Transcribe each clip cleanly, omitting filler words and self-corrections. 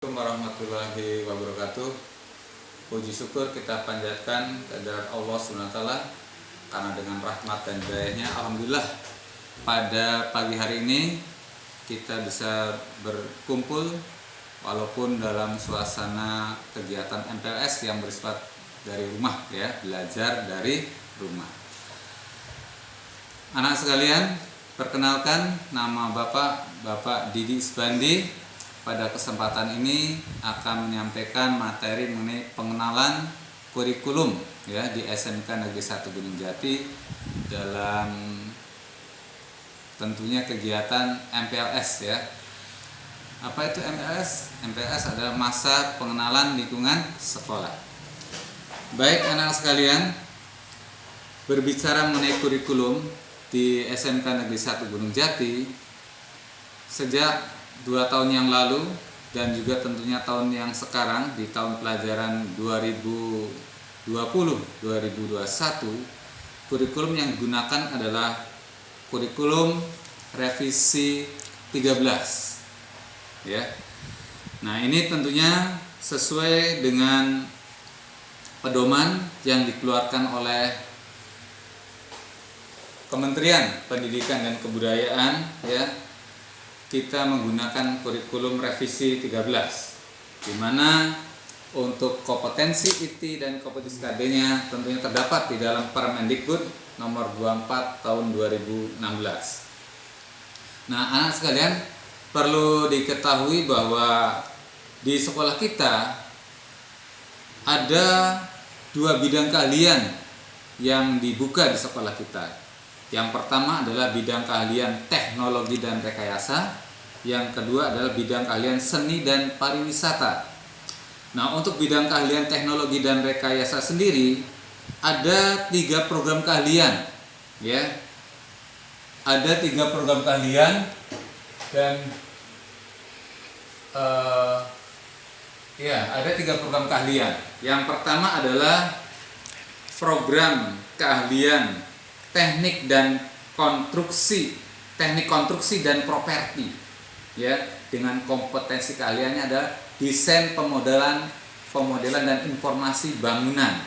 Assalamualaikum warahmatullahi wabarakatuh. Puji syukur kita panjatkan kehadirat Allah SWT, karena dengan rahmat dan hidayahnya alhamdulillah pada pagi hari ini kita bisa berkumpul walaupun dalam suasana kegiatan MPLS yang bersifat dari rumah, ya, belajar dari rumah. Anak sekalian, perkenalkan, nama Bapak Didi Isbandi. Pada kesempatan ini akan menyampaikan materi mengenai pengenalan kurikulum, ya, di SMK Negeri 1 Gunung Jati dalam tentunya kegiatan MPLS, ya. Apa itu MPLS? MPLS adalah masa pengenalan lingkungan sekolah. Baik anak sekalian, berbicara mengenai kurikulum di SMK Negeri 1 Gunung Jati, sejak 2 tahun yang lalu dan juga tentunya tahun yang sekarang di tahun pelajaran 2020-2021, kurikulum yang digunakan adalah kurikulum revisi 13, ya. Nah, ini tentunya sesuai dengan pedoman yang dikeluarkan oleh Kementerian Pendidikan dan Kebudayaan, ya. Kita menggunakan kurikulum revisi 13, di mana untuk kompetensi IT dan kompetensi KD-nya tentunya terdapat di dalam Permendikbud nomor 24 tahun 2016. Nah, anak sekalian, perlu diketahui bahwa di sekolah kita ada 2 bidang keahlian yang dibuka di sekolah kita. Yang pertama adalah bidang keahlian teknologi dan rekayasa. Yang kedua adalah bidang keahlian seni dan pariwisata. Nah, untuk bidang keahlian teknologi dan rekayasa sendiri ada 3 program keahlian, ya. Ada 3 program keahlian dan ada 3 program keahlian. Yang pertama adalah program keahlian teknik konstruksi dan properti, ya, dengan kompetensi keahliannya adalah desain pemodelan dan informasi bangunan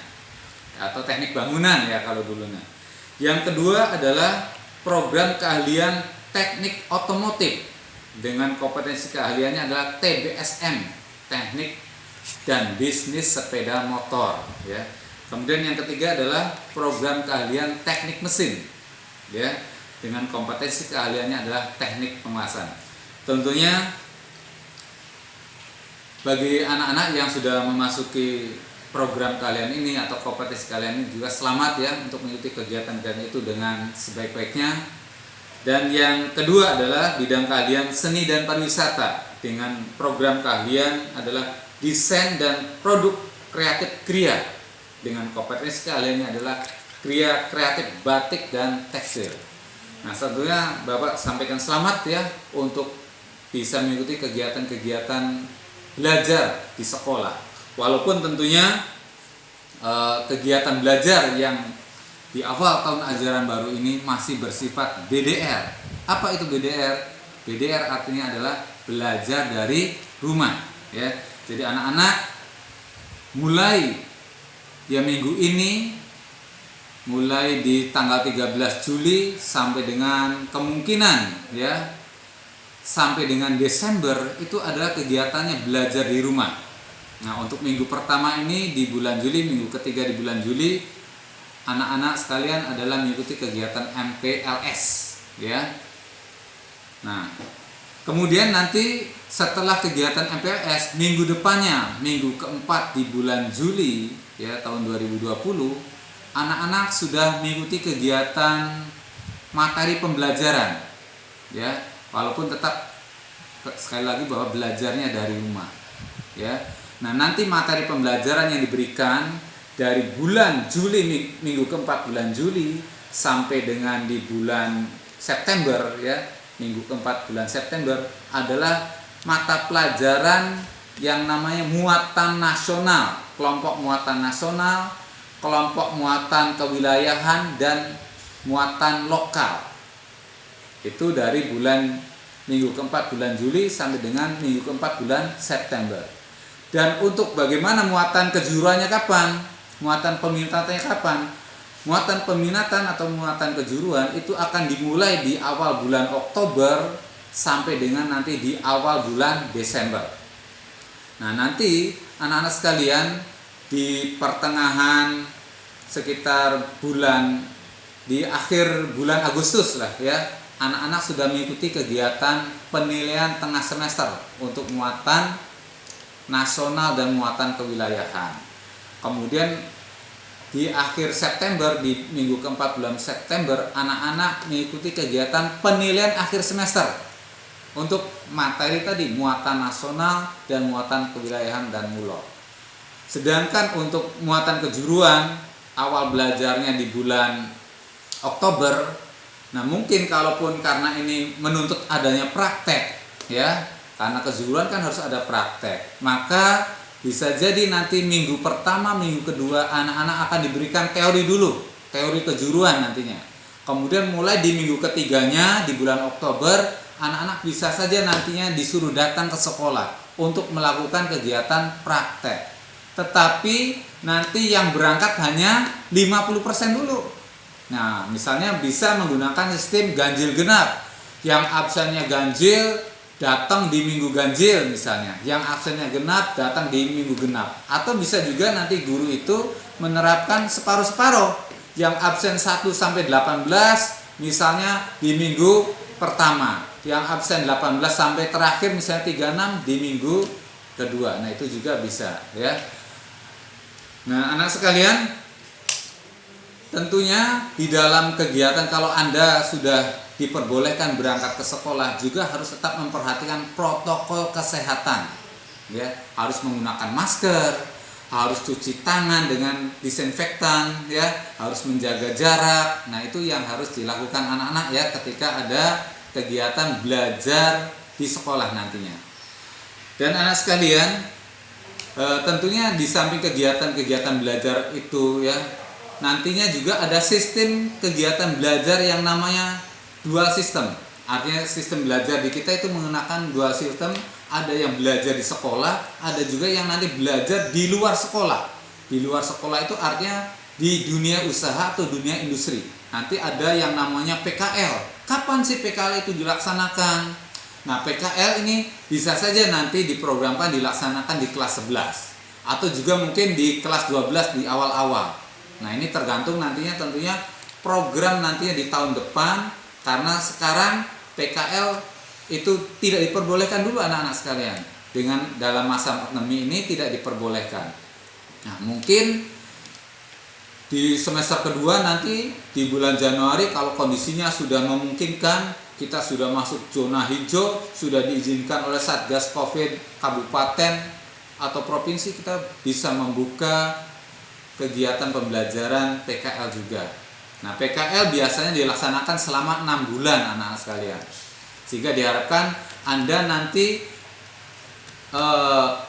atau teknik bangunan, ya, kalau dulunya. Yang kedua adalah program keahlian teknik otomotif dengan kompetensi keahliannya adalah TBSM, teknik dan bisnis sepeda motor, ya. Kemudian yang ketiga adalah program keahlian teknik mesin, ya, dengan kompetensi keahliannya adalah teknik pengelasan. Tentunya bagi anak-anak yang sudah memasuki program keahlian ini atau kompetensi keahlian ini juga selamat, ya, untuk mengikuti kegiatan itu dengan sebaik-baiknya. Dan yang kedua adalah bidang keahlian seni dan pariwisata dengan program keahlian adalah desain dan produk kreatif kria dengan kompetensi keahliannya adalah kria kreatif batik dan tekstil. Nah, tentunya Bapak sampaikan selamat, ya, untuk bisa mengikuti kegiatan-kegiatan belajar di sekolah. Walaupun tentunya kegiatan belajar yang di awal tahun ajaran baru ini masih bersifat BDR. Apa itu BDR? BDR artinya adalah belajar dari rumah, ya. Jadi anak-anak mulai minggu ini, mulai di tanggal 13 Juli sampai dengan kemungkinan, ya, sampai dengan Desember itu adalah kegiatannya belajar di rumah. Nah, untuk minggu pertama ini di bulan Juli, minggu ketiga di bulan Juli, anak-anak sekalian adalah mengikuti kegiatan MPLS, ya. Nah, kemudian nanti setelah kegiatan MPLS minggu depannya, minggu keempat di bulan Juli, ya, tahun 2020, anak-anak sudah mengikuti kegiatan materi pembelajaran, ya, walaupun tetap sekali lagi bahwa belajarnya dari rumah, ya. Nah, nanti materi pembelajaran yang diberikan dari bulan Juli, minggu keempat bulan Juli sampai dengan di bulan September, ya, minggu keempat bulan September adalah mata pelajaran yang namanya muatan nasional, kelompok muatan nasional, kelompok muatan kewilayahan, dan muatan lokal. Itu dari bulan minggu keempat bulan Juli sampai dengan minggu keempat bulan September. Dan untuk bagaimana muatan kejuruannya kapan? Muatan peminatannya kapan? Muatan peminatan atau muatan kejuruan itu akan dimulai di awal bulan Oktober sampai dengan nanti di awal bulan Desember. Nah, nanti anak-anak sekalian di pertengahan sekitar di akhir bulan Agustus lah ya, anak-anak sudah mengikuti kegiatan penilaian tengah semester untuk muatan nasional dan muatan kewilayahan. Kemudian di akhir September, di minggu keempat bulan September, anak-anak mengikuti kegiatan penilaian akhir semester untuk materi tadi, muatan nasional dan muatan kewilayahan dan mulo. Sedangkan untuk muatan kejuruan, awal belajarnya di bulan Oktober. Nah, mungkin kalaupun karena ini menuntut adanya praktek ya, karena kejuruan kan harus ada praktek, maka bisa jadi nanti minggu pertama, minggu kedua anak-anak akan diberikan teori dulu, teori kejuruan nantinya. Kemudian mulai di minggu ketiganya di bulan Oktober, anak-anak bisa saja nantinya disuruh datang ke sekolah untuk melakukan kegiatan praktek. Tetapi nanti yang berangkat hanya 50% dulu. Nah, misalnya bisa menggunakan sistem ganjil genap. Yang absennya ganjil datang di minggu ganjil misalnya. Yang absennya genap datang di minggu genap. Atau bisa juga nanti guru itu menerapkan separuh-separuh. Yang absen 1 sampai 18 misalnya di minggu pertama. Yang absen 18 sampai terakhir misalnya 36 di minggu kedua. Nah, itu juga bisa ya. Nah, anak sekalian, tentunya di dalam kegiatan kalau Anda sudah diperbolehkan berangkat ke sekolah juga harus tetap memperhatikan protokol kesehatan. Ya, harus menggunakan masker, harus cuci tangan dengan disinfektan, ya, harus menjaga jarak. Nah, itu yang harus dilakukan anak-anak ya ketika ada kegiatan belajar di sekolah nantinya. Dan anak sekalian, tentunya di samping kegiatan-kegiatan belajar itu ya, nantinya juga ada sistem kegiatan belajar yang namanya dual system. Artinya sistem belajar di kita itu menggunakan dual system, ada yang belajar di sekolah, ada juga yang nanti belajar di luar sekolah. Di luar sekolah itu artinya di dunia usaha atau dunia industri. Nanti ada yang namanya PKL. Kapan sih PKL itu dilaksanakan? Nah, PKL ini bisa saja nanti diprogramkan dilaksanakan di kelas 11 atau juga mungkin di kelas 12 di awal-awal. Nah, ini tergantung nantinya tentunya program nantinya di tahun depan, karena sekarang PKL itu tidak diperbolehkan dulu anak-anak sekalian. Dengan dalam masa pandemi ini tidak diperbolehkan. Nah, mungkin di semester kedua nanti di bulan Januari kalau kondisinya sudah memungkinkan, kita sudah masuk zona hijau, sudah diizinkan oleh Satgas Covid kabupaten atau provinsi, kita bisa membuka kegiatan pembelajaran PKL juga. Nah, PKL biasanya dilaksanakan selama 6 bulan anak-anak sekalian. Sehingga diharapkan Anda nanti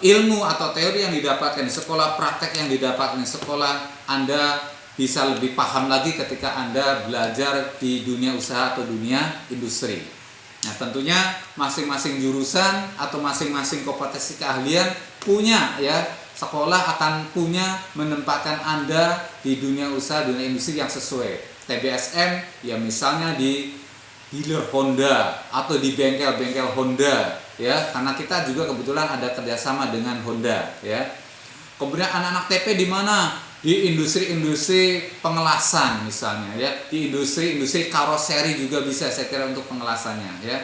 ilmu atau teori yang didapatkan di sekolah, praktek yang didapatkan di sekolah, Anda bisa lebih paham lagi ketika Anda belajar di dunia usaha atau dunia industri. Nah, tentunya masing-masing jurusan atau masing-masing kompetensi keahlian punya ya, sekolah akan punya menempatkan Anda di dunia usaha, dunia industri yang sesuai. TBSM ya misalnya di dealer Honda atau di bengkel-bengkel Honda ya, karena kita juga kebetulan ada kerjasama dengan Honda ya. Kemudian anak-anak TP di mana? Di industri-industri pengelasan misalnya ya, di industri karoseri juga bisa saya kira untuk pengelasannya ya.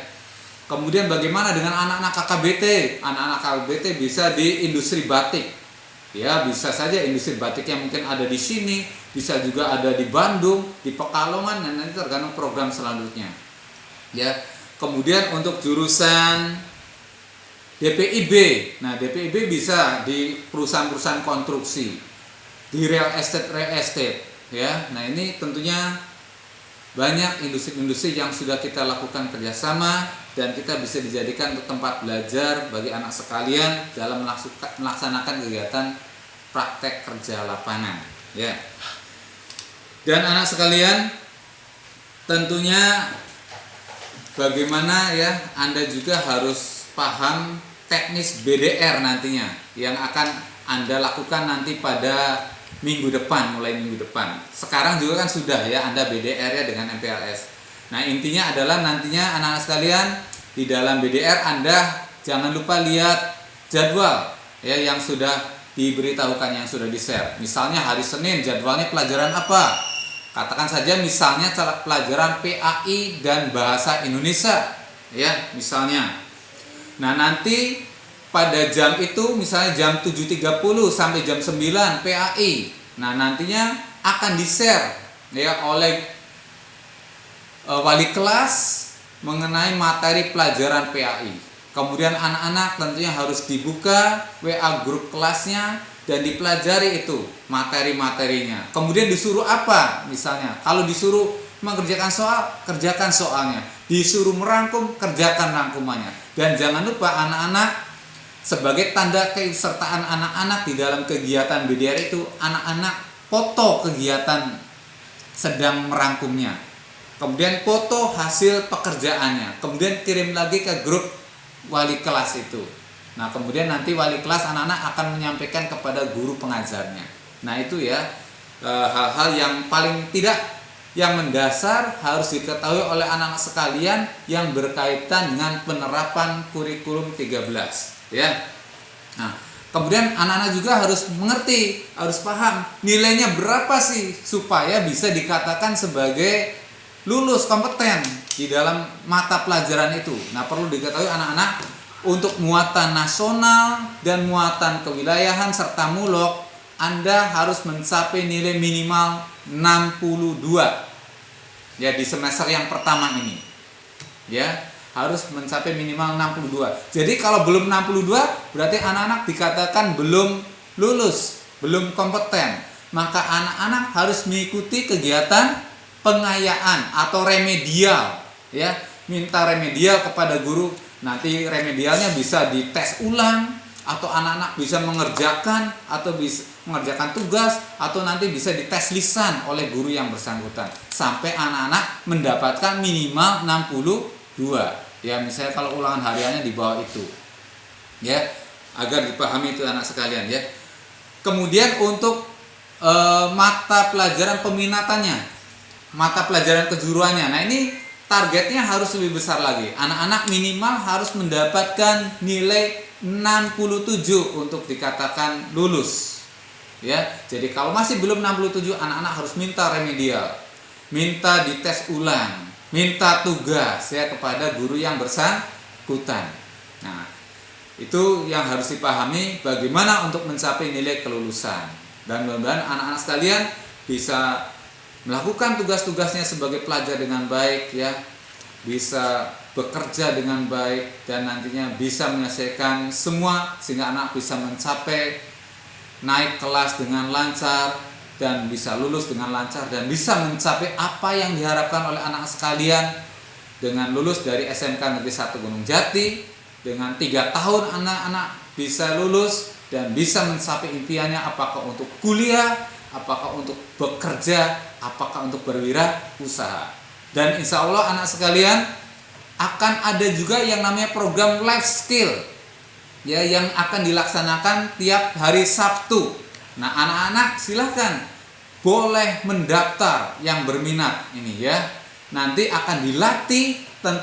Kemudian bagaimana dengan anak-anak KKBT? Anak-anak KKBT bisa di industri batik ya, bisa saja industri batik yang mungkin ada di sini, bisa juga ada di Bandung, di Pekalongan, dan nanti tergantung program selanjutnya ya. Kemudian untuk jurusan DPIB, nah DPIB bisa di perusahaan-perusahaan konstruksi, di real estate ya. Nah, ini tentunya banyak industri-industri yang sudah kita lakukan kerjasama dan kita bisa dijadikan untuk tempat belajar bagi anak sekalian dalam melaksanakan kegiatan praktek kerja lapangan ya. Dan anak sekalian, tentunya bagaimana ya Anda juga harus paham teknis BDR nantinya yang akan Anda lakukan nanti pada minggu depan, mulai minggu depan. Sekarang juga kan sudah ya Anda BDR ya dengan MPLS. Nah, intinya adalah nantinya anak-anak sekalian di dalam BDR Anda jangan lupa lihat jadwal ya yang sudah diberitahukan, yang sudah di-share. Misalnya hari Senin jadwalnya pelajaran apa? Katakan saja misalnya pelajaran PAI dan bahasa Indonesia ya, misalnya. Nah, nanti pada jam itu misalnya jam 7.30 sampai jam 9 PAI. Nah, nantinya akan di-share ya oleh wali kelas mengenai materi pelajaran PAI. Kemudian anak-anak tentunya harus dibuka WA grup kelasnya dan dipelajari itu materi-materinya. Kemudian disuruh apa? Misalnya, kalau disuruh mengerjakan soal, kerjakan soalnya. Disuruh merangkum, kerjakan rangkumannya. Dan jangan lupa anak-anak, sebagai tanda keikutsertaan anak-anak di dalam kegiatan BDR itu, anak-anak foto kegiatan sedang merangkumnya. Kemudian foto hasil pekerjaannya. Kemudian kirim lagi ke grup wali kelas itu. Nah, kemudian nanti wali kelas anak-anak akan menyampaikan kepada guru pengajarnya. Nah, itu ya hal-hal yang paling tidak yang mendasar harus diketahui oleh anak-anak sekalian yang berkaitan dengan penerapan kurikulum 13 ya. Nah, kemudian anak-anak juga harus mengerti, harus paham nilainya berapa sih supaya bisa dikatakan sebagai lulus kompeten di dalam mata pelajaran itu. Nah, perlu diketahui anak-anak untuk muatan nasional dan muatan kewilayahan serta mulok Anda harus mencapai nilai minimal 62 ya di semester yang pertama ini ya, harus mencapai minimal 62. Jadi kalau belum 62 berarti anak-anak dikatakan belum lulus, belum kompeten. Maka anak-anak harus mengikuti kegiatan pengayaan atau remedial ya, minta remedial kepada guru. Nanti remedialnya bisa dites ulang, atau anak-anak bisa mengerjakan, atau bisa mengerjakan tugas, atau nanti bisa dites lisan oleh guru yang bersangkutan sampai anak-anak mendapatkan minimal 62 ya. Misalnya kalau ulangan hariannya di bawah itu ya, agar dipahami itu anak sekalian ya. Kemudian untuk mata pelajaran peminatannya, mata pelajaran kejuruannya, nah ini targetnya harus lebih besar lagi. Anak-anak minimal harus mendapatkan nilai 67 untuk dikatakan lulus ya. Jadi kalau masih belum 67, anak-anak harus minta remedial, minta dites ulang, minta tugas ya kepada guru yang bersangkutan. Nah, itu yang harus dipahami bagaimana untuk mencapai nilai kelulusan. Dan mudah-mudahan anak-anak sekalian bisa melakukan tugas-tugasnya sebagai pelajar dengan baik ya, bisa bekerja dengan baik dan nantinya bisa menyelesaikan semua sehingga anak bisa mencapai naik kelas dengan lancar dan bisa lulus dengan lancar dan bisa mencapai apa yang diharapkan oleh anak sekalian dengan lulus dari SMK Negeri 1 Gunung Jati. Dengan 3 tahun anak-anak bisa lulus dan bisa mencapai impiannya, apakah untuk kuliah, apakah untuk bekerja, apakah untuk berwirausaha. Dan insya Allah anak sekalian akan ada juga yang namanya program life skill ya, yang akan dilaksanakan tiap hari Sabtu. Nah, anak-anak silahkan boleh mendaftar yang berminat ini ya. Nanti akan dilatih tentu